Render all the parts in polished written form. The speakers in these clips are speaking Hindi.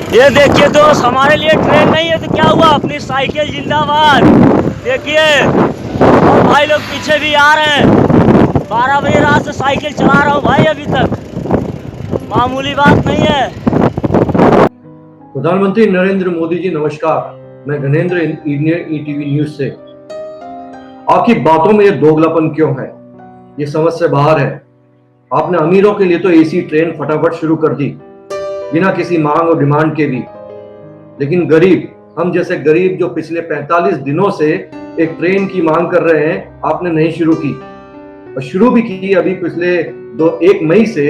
ये देखिए दोस्त, हमारे लिए ट्रेन नहीं है तो क्या हुआ, अपनी साइकिल जिंदाबाद। देखिए और भाई लोग पीछे भी आ रहे हैं। 12 बजे रात से साइकिल चला रहा हूँ भाई, अभी तक मामूली बात नहीं है। प्रधानमंत्री नरेंद्र मोदी जी नमस्कार। मैं गणेंद्र इंडियन ईटीवी न्यूज से। आपकी बातों में ये दोगलापन क्यों है? ये समझ से बाहर है। आपने अमीरों के लिए तो एसी ट्रेन फटाफट शुरू कर दी बिना किसी मांग और डिमांड के भी, लेकिन गरीब, हम जैसे गरीब जो पिछले 45 दिनों से एक ट्रेन की मांग कर रहे हैं, आपने नहीं शुरू की। और शुरू भी की अभी पिछले 1 मई से,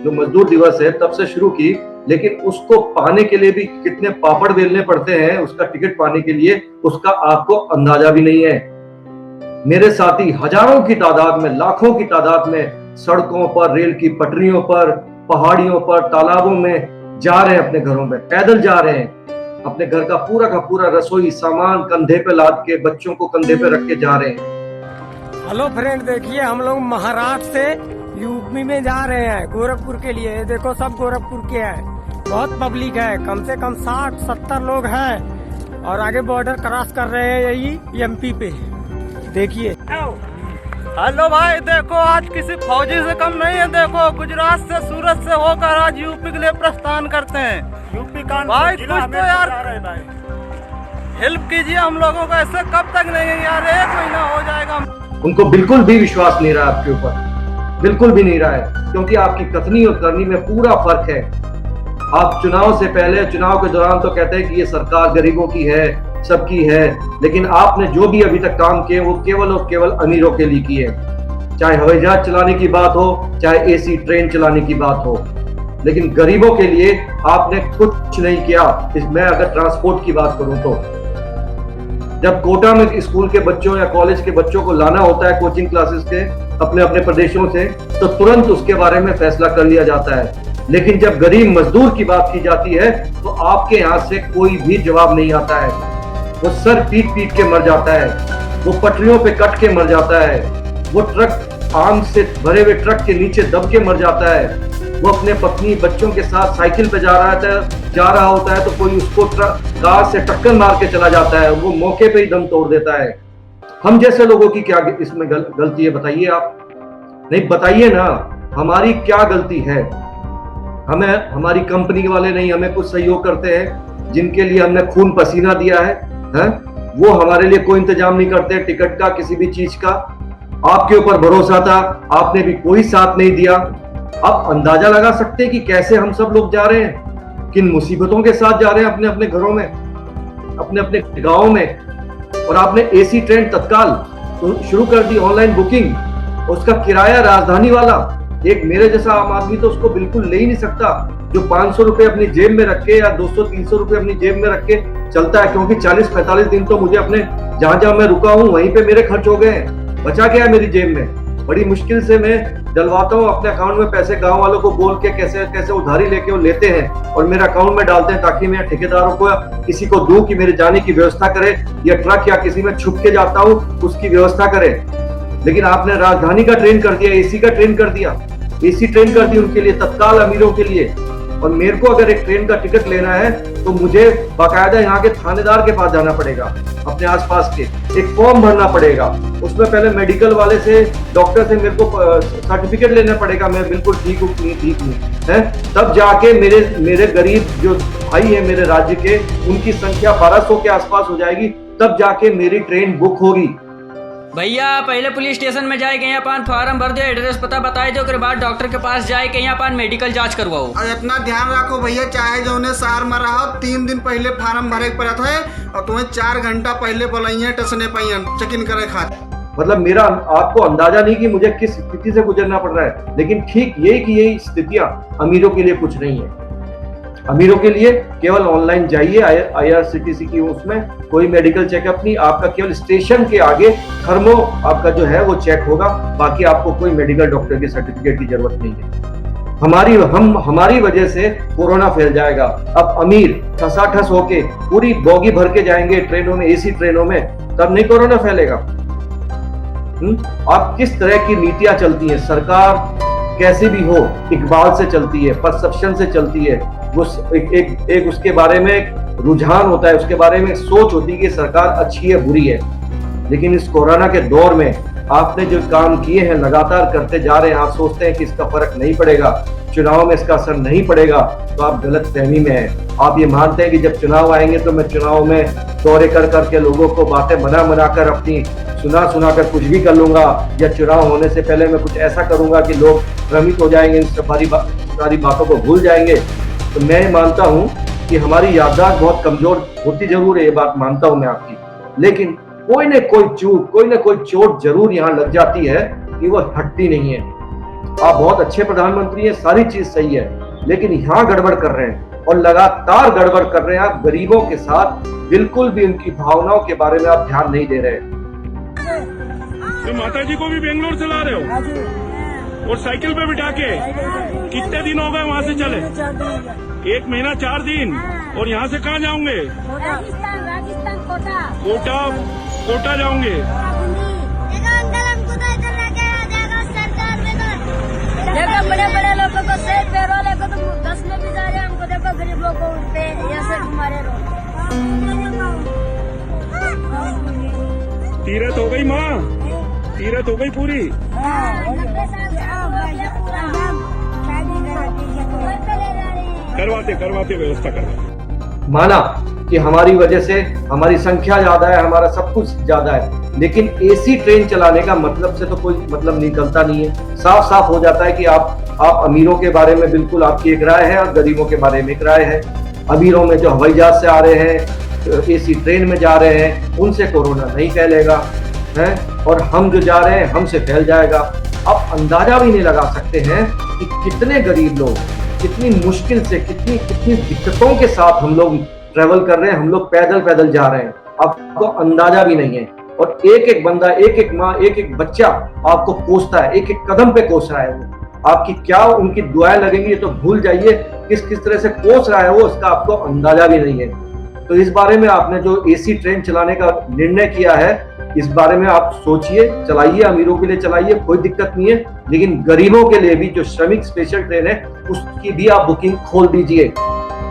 जो मजदूर दिवस है तब से शुरू की, लेकिन उसको पाने के लिए भी कितने पापड़ बेलने पड़ते हैं, उसका टिकट पाने के लिए, उसका आपको अंदाजा भी नहीं है। मेरे साथी हजारों की तादाद में, लाखों की तादाद में सड़कों पर, रेल की पटरियों पर, पहाड़ियों पर, तालाबों में जा रहे हैं, अपने घरों में पैदल जा रहे हैं, अपने घर का पूरा रसोई सामान कंधे पे लाद के, बच्चों को कंधे पे रख के जा रहे हैं। हेलो फ्रेंड, देखिए हम लोग महाराष्ट्र से यूपी में जा रहे हैं गोरखपुर के लिए। देखो सब गोरखपुर के हैं, बहुत पब्लिक है, कम से कम 60-70 लोग हैं और आगे बॉर्डर क्रॉस कर रहे हैं यही एमपी पे। देखिए हेलो भाई, देखो आज किसी फौजी से कम नहीं है। देखो गुजरात से, सूरत से होकर आज यूपी के लिए प्रस्थान करते हैं। यूपी भाई कुछ तो यार हेल्प कीजिए हम लोगों को। ऐसे कब तक नहीं यार, 1 महीना हो जाएगा। उनको बिल्कुल भी विश्वास नहीं रहा आपके ऊपर, बिल्कुल भी नहीं रहा है, क्योंकि आपकी कथनी और करनी में पूरा फर्क है। आप चुनाव से पहले, चुनाव के दौरान तो कहते हैं कि ये सरकार गरीबों की है, सबकी है, लेकिन आपने जो भी अभी तक काम किए वो केवल और केवल अमीरों के लिए किए। चाहे हवाई जहाज चलाने की बात हो, चाहे एसी ट्रेन चलाने की बात हो, लेकिन गरीबों के लिए आपने कुछ नहीं किया। मैं अगर ट्रांसपोर्ट की बात करूं तो जब कोटा में स्कूल के बच्चों या कॉलेज के बच्चों को लाना होता है कोचिंग क्लासेस के अपने अपने प्रदेशों से, तो तुरंत उसके बारे में फैसला कर लिया जाता है। लेकिन जब गरीब मजदूर की बात की जाती है तो आपके यहाँ से कोई भी जवाब नहीं आता है। वो सर पीट पीट के मर जाता है, वो पटरियों पे कट के मर जाता है, वो ट्रक, आम से भरे हुए ट्रक के नीचे दब के मर जाता है। वो अपने पत्नी बच्चों के साथ साइकिल पे जा रहा होता है तो कोई उसको कार से टक्कर मार के चला जाता है, वो मौके पे ही दम तोड़ देता है। हम जैसे लोगों की क्या इसमें गलती है बताइए आप? नहीं बताइए ना, हमारी क्या गलती है? हमें, हमारी कंपनी वाले नहीं हमें कुछ सहयोग करते हैं, जिनके लिए हमने खून पसीना दिया है, वो हमारे लिए कोई इंतजाम नहीं करते, टिकट का, किसी भी चीज का। आपके ऊपर भरोसा था, आपने भी कोई साथ नहीं दिया। आप अंदाजा लगा सकते हैं कि कैसे हम सब लोग जा रहे हैं, किन मुसीबतों के साथ जा रहे हैं अपने अपने घरों में, अपने अपने गाँव में। और आपने एसी ट्रेन तत्काल तो शुरू कर दी, ऑनलाइन बुकिंग, उसका किराया राजधानी वाला। एक मेरे जैसा आम आदमी तो उसको बिल्कुल ले ही नहीं सकता, जो 500 रुपए अपनी जेब में रख के या 200-300 रुपए अपनी जेब में रख के चलता है, क्योंकि 40-45 दिन तो मुझे अपने जहां मैं रुका हूं वहीं पे मेरे खर्च हो गए हैं, बचा गया है मेरी जेब में। बड़ी मुश्किल से मैं डलवाता हूँ अपने अकाउंट में पैसे, गांव वालों को बोल के कैसे कैसे उधारी लेके वो लेते हैं और मेरे अकाउंट में डालते हैं, ताकि मैं ठेकेदारों को किसी को दूं कि मेरे जाने की व्यवस्था करे, या ट्रक या किसी में छुप के जाता हूँ उसकी व्यवस्था करे। लेकिन आपने राजधानी का ट्रेन कर दिया, एसी का ट्रेन कर दिया, एसी ट्रेन कर दी उनके लिए, तत्काल अमीरों के लिए। और मेरे को अगर एक ट्रेन का टिकट लेना है तो मुझे बाकायदा यहाँ के थानेदार के पास जाना पड़ेगा, अपने आसपास के, एक फॉर्म भरना पड़ेगा, उसमें पहले मेडिकल वाले से, डॉक्टर से मेरे को सर्टिफिकेट लेना पड़ेगा, मैं बिल्कुल ठीक हूँ नहीं ठीक हूँ, है, तब जाके मेरे गरीब जो भाई है मेरे राज्य के, उनकी संख्या 1200 के आसपास हो जाएगी, तब जाके मेरी ट्रेन बुक होगी। भैया पहले पुलिस स्टेशन में जाए, कहीं अपन फॉर्म भर दे, एड्रेस पता बताए दो, उसके बाद डॉक्टर के पास जाए, कहीं अपन मेडिकल जांच करवाओ। और इतना ध्यान रखो भैया, चाहे जो उन्हें शहर में रहो, 3 दिन पहले फार्म भरे पड़ा है और तुम्हें 4 घंटा पहले बुलाइए टेशन पे चेक इन करे खाते। मतलब मेरा आपको अंदाजा नहीं कि मुझे किस स्थिति से गुजरना पड़ रहा है, लेकिन ठीक यही कि यही स्थितियां अमीरों के लिए कुछ नहीं है। अमीरों के लिए केवल ऑनलाइन जाइए, IRCTC की उसमें कोई मेडिकल चेकअप नहीं, आपका केवल स्टेशन के आगे थर्मो आपका जो है वो चेक होगा, बाकी आपको कोई मेडिकल डॉक्टर के सर्टिफिकेट की जरूरत नहीं है। हमारी वजह से कोरोना फैल जाएगा। अब अमीर ठसाठस होके पूरी बोगी भर के जाएंगे ट्रेनों में, एसी ट्रेनों में, तब नहीं कोरोना फैलेगा। आप किस तरह की नीतियां चलती हैं, सरकार कैसे भी हो, इकबाल से चलती है, परसेप्शन से चलती है, वो एक उसके बारे में एक रुझान होता है, उसके बारे में सोच होती है कि सरकार अच्छी है बुरी है। लेकिन इस कोरोना के दौर में आपने जो काम किए हैं लगातार करते जा रहे हैं, आप सोचते हैं कि इसका फर्क नहीं पड़ेगा, चुनाव में इसका असर नहीं पड़ेगा, तो आप गलत फहमी में हैं। आप ये मानते हैं कि जब चुनाव आएंगे तो मैं चुनाव में दौरे कर करके लोगों को बातें बना कर अपनी सुना कर कुछ भी कर लूंगा, या चुनाव होने से पहले मैं कुछ ऐसा करूंगा कि लोग भ्रमित हो जाएंगे, इन सारी बातों को भूल जाएंगे। तो मैं मानता हूं कि हमारी याददाश्त बहुत कमजोर होती जरूर है, ये बात मानता हूं मैं आपकी, लेकिन कोई न कोई चूक, कोई न कोई चोट जरूर यहाँ लग जाती है कि वो हटती नहीं है। आप बहुत अच्छे प्रधानमंत्री हैं, सारी चीज सही है, लेकिन यहाँ गड़बड़ कर रहे हैं और लगातार गड़बड़ कर रहे हैं। आप गरीबों के साथ बिल्कुल भी उनकी भावनाओं के बारे में आप ध्यान नहीं दे रहे। तो माता जी को भी बेंगलोर से ला रहे हो और साइकिल पे बिठा के? कितने दिन हो गए वहाँ से चले? 1 महीना 4 दिन। और यहाँ से कहाँ जाओगे? राजस्थान कोटा जाओगे? देखो बड़े बड़े लोगों को सेफ वाले को तो 10 में भी जा रहे हैं, हमको देखो गरीब लोगों को उठते ऐसे हमारे लोग। तीरथ हो गई माँ, तीरथ हो गई पूरी। करवाते व्यवस्था करवाते। माना कि हमारी वजह से हमारी संख्या ज्यादा है, हमारा सब कुछ ज्यादा है, लेकिन एसी ट्रेन चलाने का मतलब से तो कोई मतलब निकलता नहीं है। साफ साफ हो जाता है कि आप अमीरों के बारे में बिल्कुल आपकी एक राय है और गरीबों के बारे में एक राय है। अमीरों में जो हवाई जहाज से आ रहे हैं, एसी ट्रेन में जा रहे हैं, उनसे कोरोना नहीं फैलेगा है, और हम जो जा रहे हैं हमसे फैल जाएगा। आप अंदाजा भी नहीं लगा सकते हैं कि कितने गरीब लोग कितनी मुश्किल से कितनी दिक्कतों के साथ हम लोग ट्रेवल कर रहे हैं, हम लोग पैदल जा रहे हैं, आपको अंदाजा भी नहीं है। और एक बंदा, एक माँ, एक बच्चा आपको कोसता है, एक कदम पे कोस रहा है वो। आपकी क्या उनकी दुआएं लगेंगी ये तो भूल जाइए, किस तरह से कोस रहा है वो, इसका आपको अंदाजा भी नहीं है। तो इस बारे में आपने जो एसी ट्रेन चलाने का निर्णय किया है, इस बारे में आप सोचिए, चलाइए, अमीरों के लिए चलाइए, कोई दिक्कत नहीं है, लेकिन गरीबों के लिए भी जो श्रमिक स्पेशल ट्रेन है उसकी भी आप बुकिंग खोल दीजिए।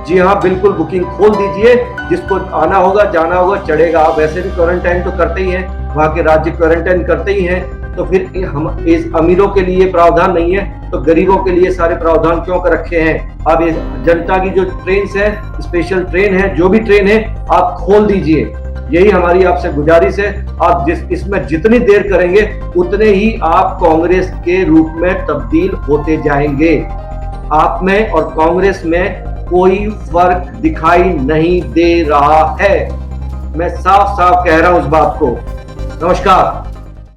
जी हाँ, बिल्कुल बुकिंग खोल दीजिए, जिसको आना होगा जाना होगा चढ़ेगा। आप वैसे भी क्वारंटाइन तो करते ही हैं, वहाँ के राज्य क्वारंटाइन करते ही हैं, तो फिर हम इस अमीरों के लिए प्रावधान नहीं है तो गरीबों के लिए सारे प्रावधान क्यों कर रखे हैं? आप ये जनता की जो ट्रेन है, स्पेशल ट्रेन है, जो भी ट्रेन है, आप खोल दीजिए। यही हमारी आपसे गुजारिश है। आप इसमें जितनी देर करेंगे उतने ही आप कांग्रेस के रूप में तब्दील होते जाएंगे। आप में और कांग्रेस में कोई फर्क दिखाई नहीं दे रहा है। मैं साफ साफ कह रहा हूं इस बात को। नमस्कार।